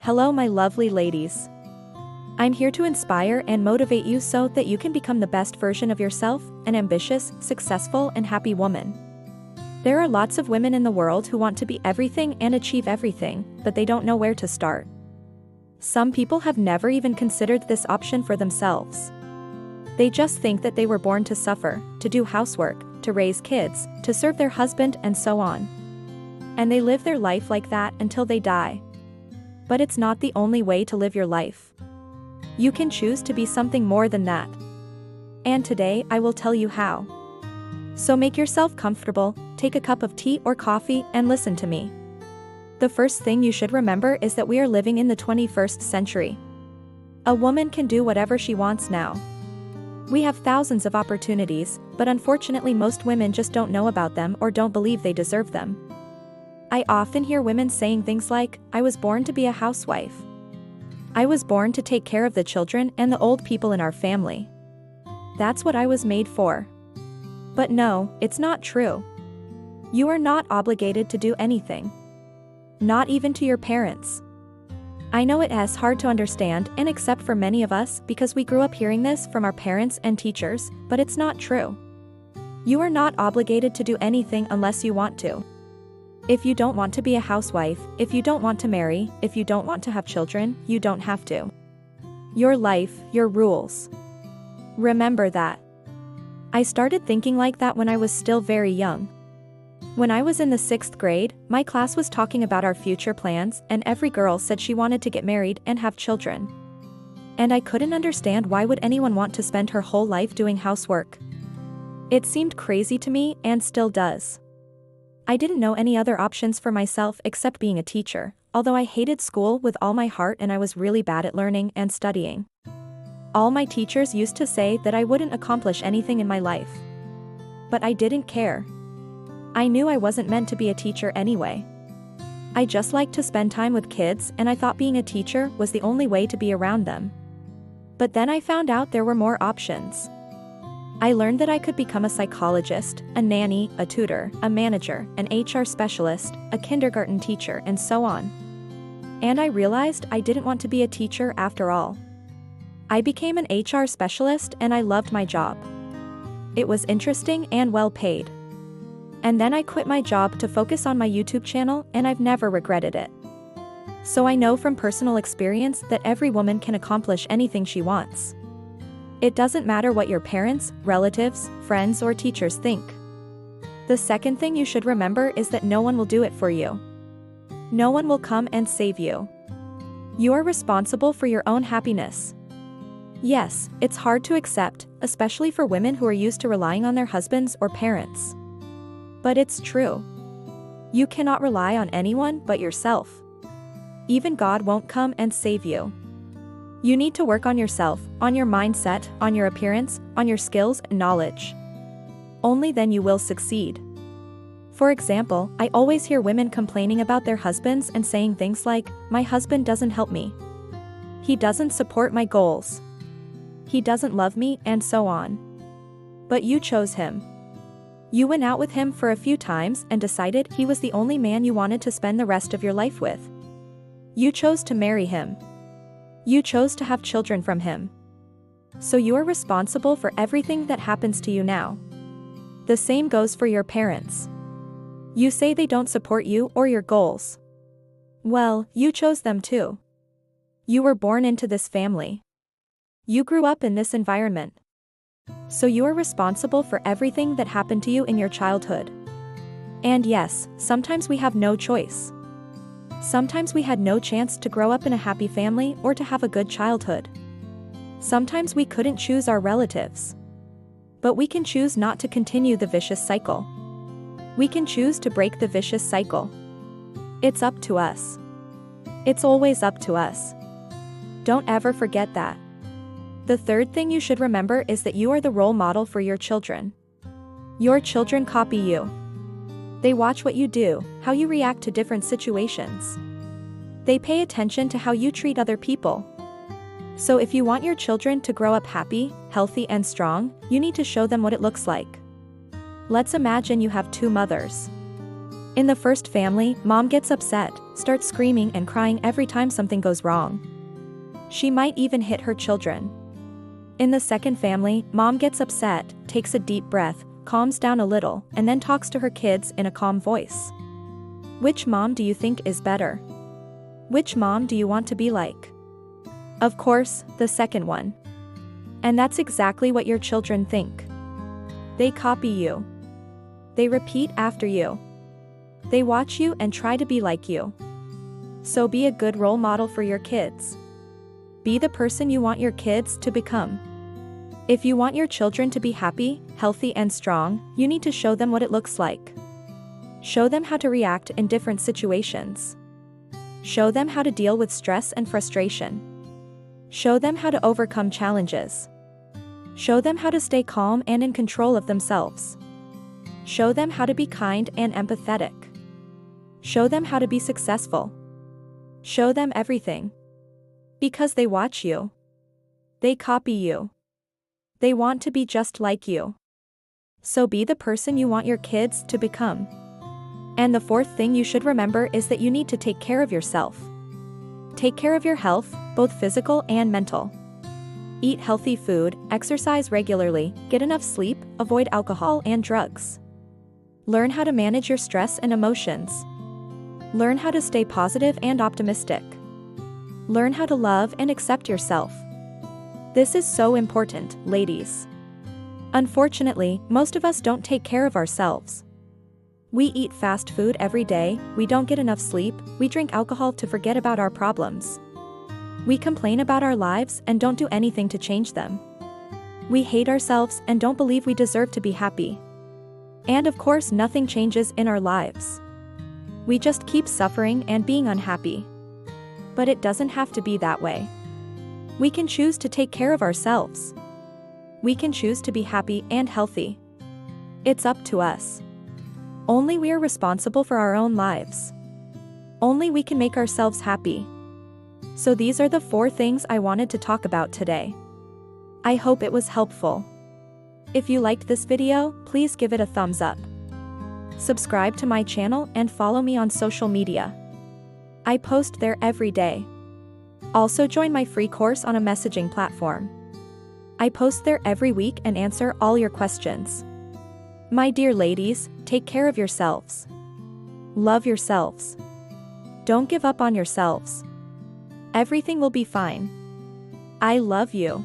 Hello, my lovely ladies. I'm here to inspire and motivate you so that you can become the best version of yourself, an ambitious, successful, and happy woman. There are lots of women in the world who want to be everything and achieve everything, but they don't know where to start. Some people have never even considered this option for themselves. They just think that they were born to suffer, to do housework, to raise kids, to serve their husband, and so on. And they live their life like that until they die. But it's not the only way to live your life. You can choose to be something more than that. And today I will tell you how. So make yourself comfortable, take a cup of tea or coffee, and listen to me. The first thing you should remember is that we are living in the 21st century. A woman can do whatever she wants now. We have thousands of opportunities, but unfortunately most women just don't know about them or don't believe they deserve them. I often hear women saying things like, "I was born to be a housewife. I was born to take care of the children and the old people in our family. That's what I was made for." But no, it's not true. You are not obligated to do anything. Not even to your parents. I know it is hard to understand and accept for many of us because we grew up hearing this from our parents and teachers, but it's not true. You are not obligated to do anything unless you want to. If you don't want to be a housewife, if you don't want to marry, if you don't want to have children, you don't have to. Your life, your rules. Remember that. I started thinking like that when I was still very young. When I was in the 6th grade, my class was talking about our future plans, and every girl said she wanted to get married and have children. And I couldn't understand why would anyone want to spend her whole life doing housework. It seemed crazy to me and still does. I didn't know any other options for myself except being a teacher, although I hated school with all my heart and I was really bad at learning and studying. All my teachers used to say that I wouldn't accomplish anything in my life. But I didn't care. I knew I wasn't meant to be a teacher anyway. I just liked to spend time with kids and I thought being a teacher was the only way to be around them. But then I found out there were more options. I learned that I could become a psychologist, a nanny, a tutor, a manager, an HR specialist, a kindergarten teacher, and so on. And I realized I didn't want to be a teacher after all. I became an HR specialist and I loved my job. It was interesting and well paid. And then I quit my job to focus on my YouTube channel and I've never regretted it. So I know from personal experience that every woman can accomplish anything she wants. It doesn't matter what your parents, relatives, friends, or teachers think. The second thing you should remember is that no one will do it for you. No one will come and save you. You are responsible for your own happiness. Yes, it's hard to accept, especially for women who are used to relying on their husbands or parents. But it's true. You cannot rely on anyone but yourself. Even God won't come and save you. You need to work on yourself, on your mindset, on your appearance, on your skills and knowledge. Only then you will succeed. For example, I always hear women complaining about their husbands and saying things like, "My husband doesn't help me. He doesn't support my goals. He doesn't love me," and so on. But you chose him. You went out with him for a few times and decided he was the only man you wanted to spend the rest of your life with. You chose to marry him. You chose to have children from him. So you are responsible for everything that happens to you now. The same goes for your parents. You say they don't support you or your goals. Well, you chose them too. You were born into this family. You grew up in this environment. So you are responsible for everything that happened to you in your childhood. And yes, sometimes we have no choice. Sometimes we had no chance to grow up in a happy family or to have a good childhood. Sometimes we couldn't choose our relatives. But we can choose not to continue the vicious cycle. We can choose to break the vicious cycle. It's up to us. It's always up to us. Don't ever forget that. The third thing you should remember is that you are the role model for your children. Your children copy you. They watch what you do, how you react to different situations. They pay attention to how you treat other people. So if you want your children to grow up happy, healthy, and strong, you need to show them what it looks like. Let's imagine you have two mothers. In the first family, mom gets upset, starts screaming and crying every time something goes wrong. She might even hit her children. In the second family, mom gets upset, takes a deep breath, calms down a little, and then talks to her kids in a calm voice. Which mom do you think is better? Which mom do you want to be like? Of course, the second one. And that's exactly what your children think. They copy you. They repeat after you. They watch you and try to be like you. So be a good role model for your kids. Be the person you want your kids to become. If you want your children to be happy, healthy and strong, you need to show them what it looks like. Show them how to react in different situations. Show them how to deal with stress and frustration. Show them how to overcome challenges. Show them how to stay calm and in control of themselves. Show them how to be kind and empathetic. Show them how to be successful. Show them everything. Because they watch you. They copy you. They want to be just like you. So be the person you want your kids to become. And the fourth thing you should remember is that you need to take care of yourself. Take care of your health, both physical and mental. Eat healthy food, exercise regularly, get enough sleep, avoid alcohol and drugs. Learn how to manage your stress and emotions. Learn how to stay positive and optimistic. Learn how to love and accept yourself. This is so important, ladies. Unfortunately, most of us don't take care of ourselves. We eat fast food every day, we don't get enough sleep, we drink alcohol to forget about our problems. We complain about our lives and don't do anything to change them. We hate ourselves and don't believe we deserve to be happy. And of course, nothing changes in our lives. We just keep suffering and being unhappy. But it doesn't have to be that way. We can choose to take care of ourselves. We can choose to be happy and healthy. It's up to us. Only we are responsible for our own lives. Only we can make ourselves happy. So these are the 4 things I wanted to talk about today. I hope it was helpful. If you liked this video, please give it a thumbs up. Subscribe to my channel and follow me on social media. I post there every day. Also join my free course on a messaging platform. I post there every week and answer all your questions. My dear ladies, take care of yourselves. Love yourselves. Don't give up on yourselves. Everything will be fine. I love you.